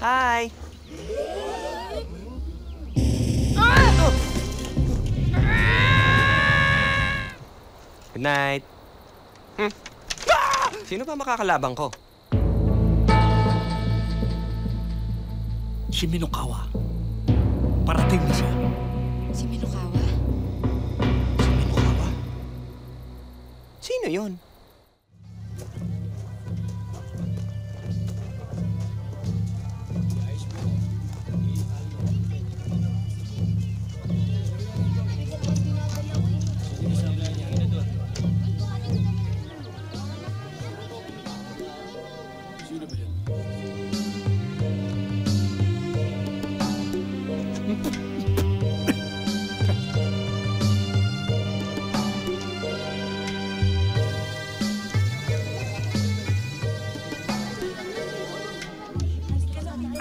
Hi! Good night. Sino ba makakalabang ko? Si Minokawa. Parating na siya. Si Minokawa? Si Minokawa? Sino yun?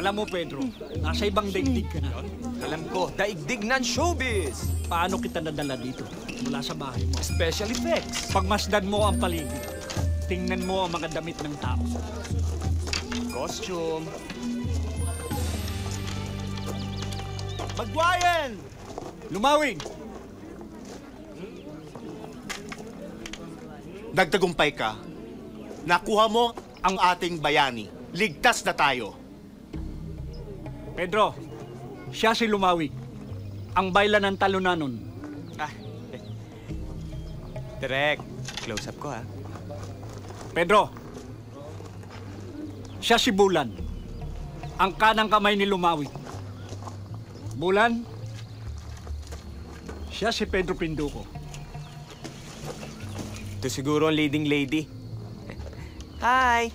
Alam mo, Pedro, nasa ibang daigdig ka na. Alam ko, daigdig ng showbiz! Paano kita nadala dito mula sa bahay mo? Special effects! Pagmasdan mo ang paligid, tingnan mo ang mga damit ng tao. Costume. Magwayan! Lumawing! Nagtagumpay ka. Nakuha mo ang ating bayani. Ligtas na tayo. Pedro, siya si Lumawig, ang bayla ng talunanon. Direk, close up ko ha. Pedro, siya si Bulan, ang kanang kamay ni Lumawig. Bulan, siya si Pedro Pinduco. Ito siguro ang leading lady. Hi!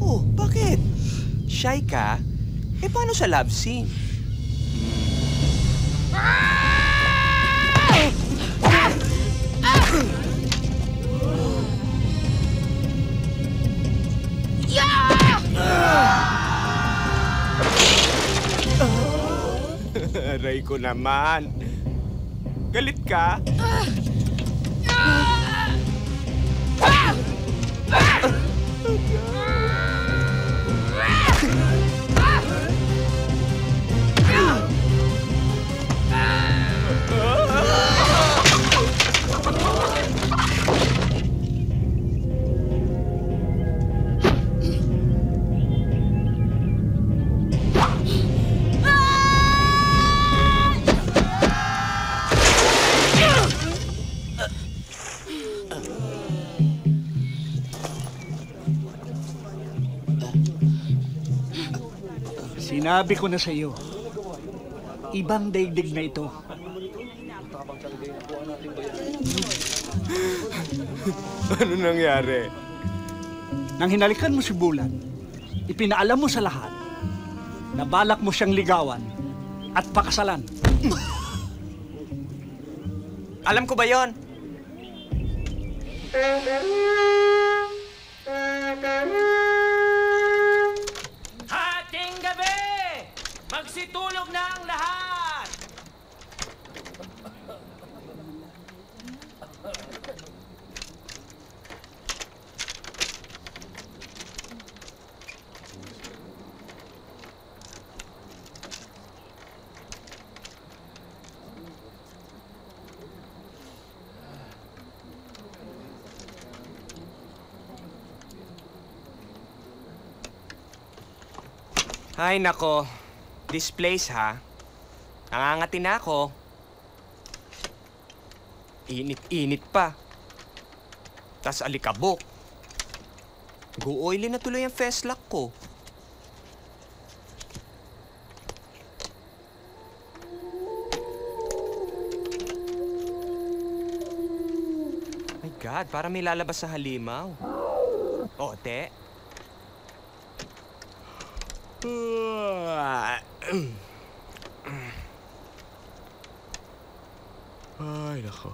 Oh, bakit? Shy ka? Eh, paano sa love scene? Aray ko naman. Galit ka? Sinabi ko na sa iyo, ibang daigdig na ito. Ano nangyari? Nang hinalikan mo si Bulan, ipinaalam mo sa lahat na balak mo siyang ligawan at pakasalan. Alam ko ba yon? Hating gabi! Magsitulog na ang lahat! Ay, nako. This place, ha? Nangangati na ako. Init-init pa. Tas alikabok. Go-oily na tuloy ang festlock ko. My God, parang may lalabas sa halimaw. Ote? Ay, nako.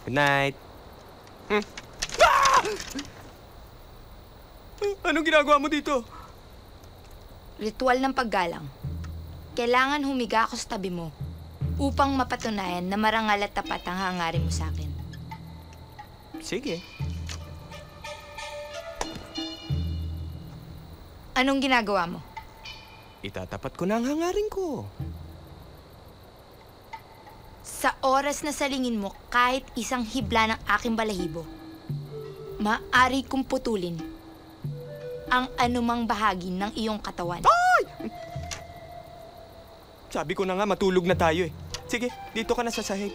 Good night. Anong ginagawa mo dito? Ritual ng paggalang. Kailangan humiga ako sa tabi mo upang mapatunayan na marangal at tapat ang hangarin mo sa akin. Sige. Anong ginagawa mo? Itatapat ko na ang hangarin ko. Sa oras na salingin mo kahit isang hibla ng aking balahibo, maaari kong putulin ang anumang bahagi ng iyong katawan. Sabi ko na nga, matulog na tayo eh. Sige, dito ka na sa sahig.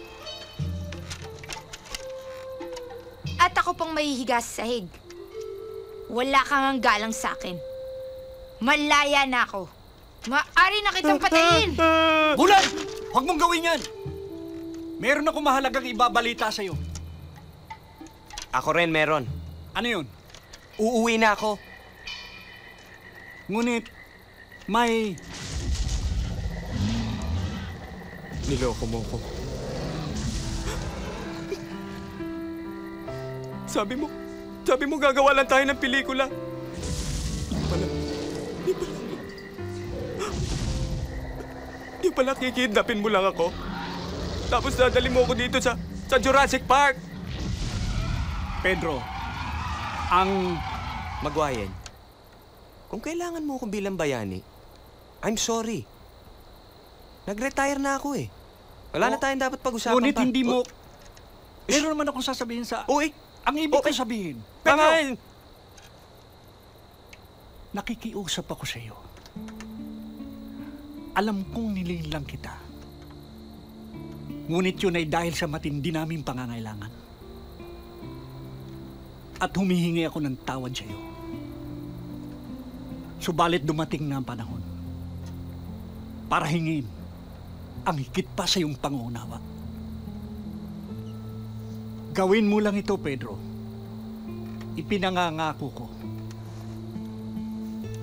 At ako pang mahihiga sa sahig. Wala kang ang galang sa akin. Malaya na ako. Maaari na kitang patayin! Bulan! Huwag mong gawin yan! Meron akong mahalagang ibabalita sa'yo. Ako rin meron. Ano yun? Uuwi na ako. Ngunit, may... Niloko mo ko. Sabi mo gagawa lang tayo ng pelikula. Di pala kikidnapin mo lang ako. Tapos dadali mo ako dito sa Jurassic Park. Pedro, ang... Maguayan, kung kailangan mo akong bilang bayani, I'm sorry. Nag-retire na ako eh. Wala na tayong dapat pag-usapan Ngunit pa. hindi mo... Meron naman akong sasabihin sa... Uy! Ang ibig ko sabihin, Pedro! nakikiusap ako sa iyo. Alam kong nililang kita. Ngunit yun ay dahil sa matindi naming pangangailangan. At humihingi ako ng tawad sa iyo. Subalit dumating na ang panahon para hingin ang higit pa sa iyong pangunawa. Gawin mo lang ito, Pedro. Ipinangangako ko.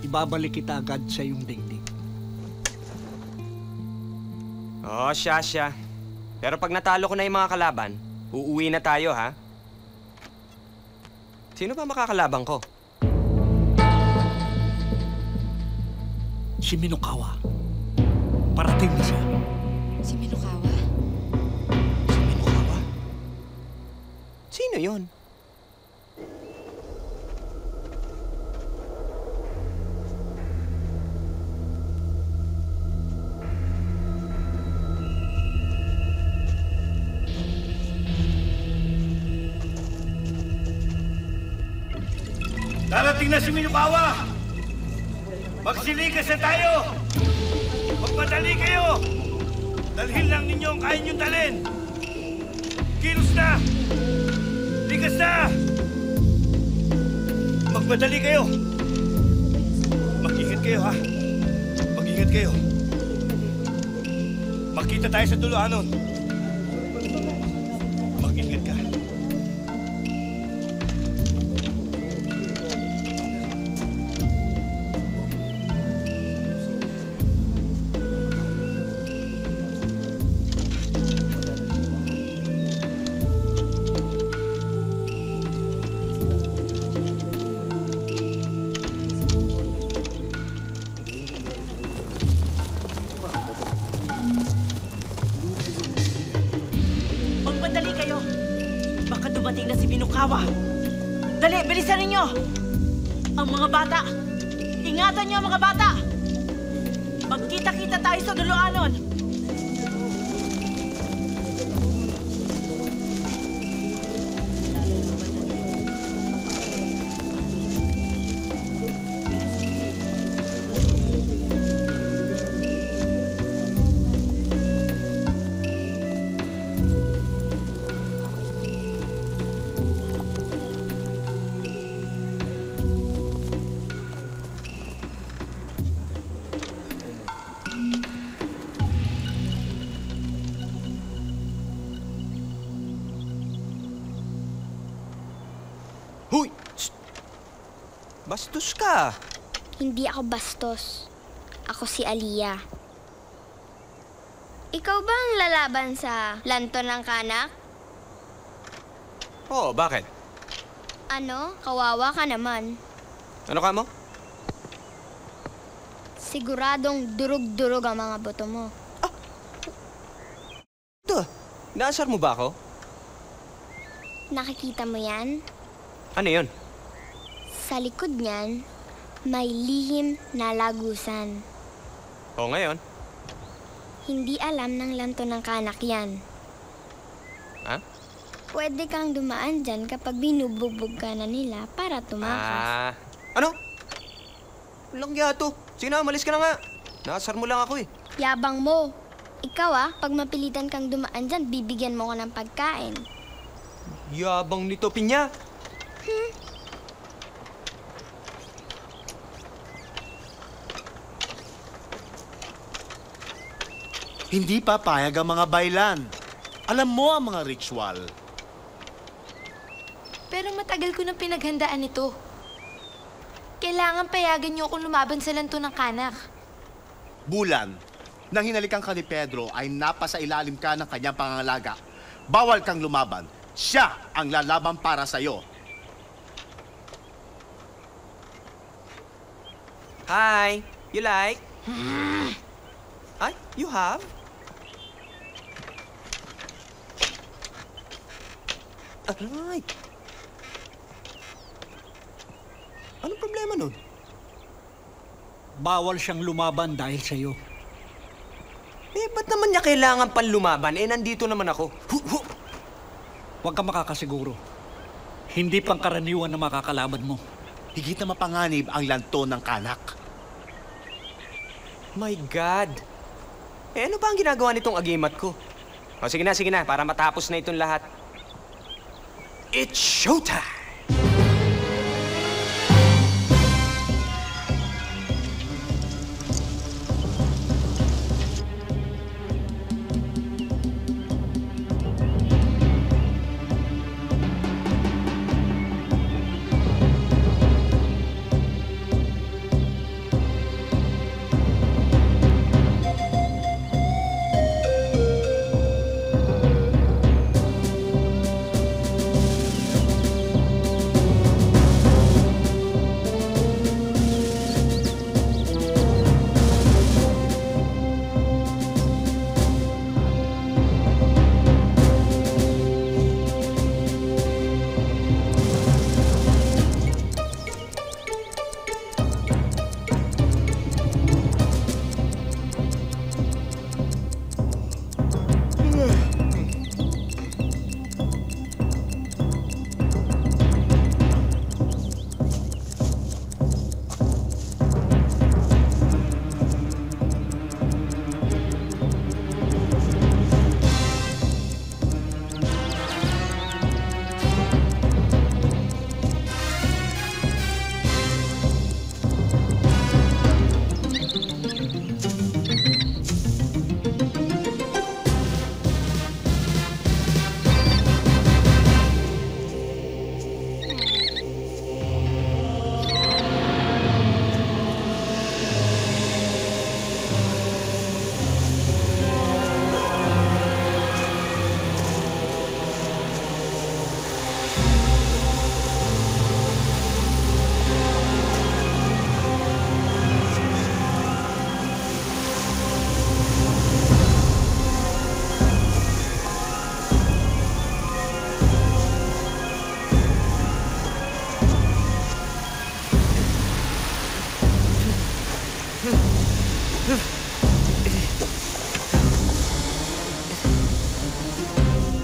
Ibabalik kita agad sa iyong daigdig. Oh, siya. Pero pag natalo ko na yung mga kalaban, uuwi na tayo, ha? Sino ba makakalabang ko? Si Minokawa. Parating na siya. Si Minokawa? Si Minokawa? Sino yon? Darating na si Minokawa! Magsilikas na tayo! Magmadali kayo! Dalhin lang ninyo ang kaya niyong dalhin! Kilos na! Likas na! Magmadali kayo! Mag-ingat kayo, ha? Mag-ingat kayo. Magkita tayo sa dulo, Anon. Mag-ingat ka. Magmadali kayo. Baka dumating na si Minokawa. Dali, bilisan ninyo! Ang mga bata! Ingatan niyo ang mga bata! Magkita-kita tayo sa duluanon! Huy! Shh! Bastos ka! Hindi ako bastos. Ako si Aliyah. Ikaw ba ang lalaban sa lanto ng kanak? Oo, bakit? Ano? Kawawa ka naman. Ano ka mo? Siguradong durog-durog ang mga boto mo. Ito, naasar mo ba ako? Nakikita mo yan? Ano yun? Sa likod niyan, may lihim na lagusan. O ngayon? Hindi alam ng lanto ng kanak yan. Ha? Pwede kang dumaan dyan kapag binubugbog ka na nila para tumakas. Ano? Walang yato. Sige na, umalis ka na nga. Naasar mo lang ako eh. Yabang mo. Ikaw pag mapilitan kang dumaan dyan, bibigyan mo ko ng pagkain. Yabang nito, Pinya. Hindi papayag ang mga baylan. Alam mo ang mga ritual. Pero matagal ko nang pinaghandaan ito. Kailangan payagan niyo akong lumaban sa lanto ng kanak. Bulan, nang hinalikan ka ni Pedro ay napasa ilalim ka ng kanyang pangangalaga. Bawal kang lumaban. Siya ang lalaban para sa'yo. Hi, you like? Ay, you have? Aray! Anong problema nun? Bawal siyang lumaban dahil sa'yo. Eh, ba't naman niya kailangan pang lumaban? Eh, nandito naman ako. Huwag ka makakasiguro. Hindi pangkaraniwan na makakalaban mo. Higit na mapanganib ang lanto ng kanak. My God! Eh, ano ba ang ginagawa nitong agimat ko? O, sige na, para matapos na itong lahat. It's showtime!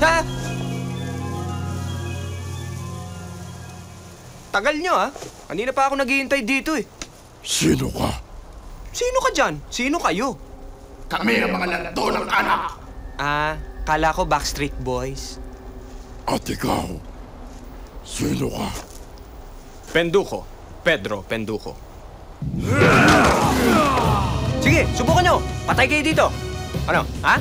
Ha? Tagal nyo, ha? Kanina pa ako naghihintay dito, eh. Sino ka? Sino ka dyan? Sino kayo? Kami ang mga lanto ng anak. Kala ko Backstreet Boys. At ikaw, sino ka? Penduko. Pedro Penduko. Sige, subukan nyo. Patay kayo dito. Ano, ha?